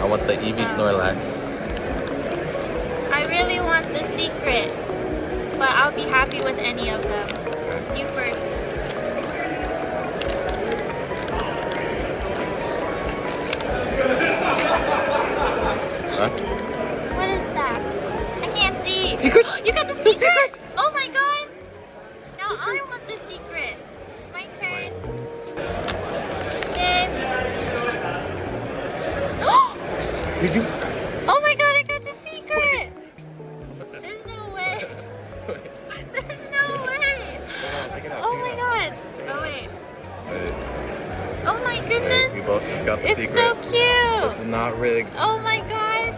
want the Eevee Snorlax. I really want the secret, but I'll be happy with any of them. You first. Huh? What is that? I can't see. Secret? You got the secret! Oh my god! Now I want the secret. My turn. Yay. Did you? Oh my god, I got the secret! There's no way. There's no way. Oh my god. Oh wait. Oh my goodness. We both just got the secret. It's so cute. This is not rigged. Oh my god.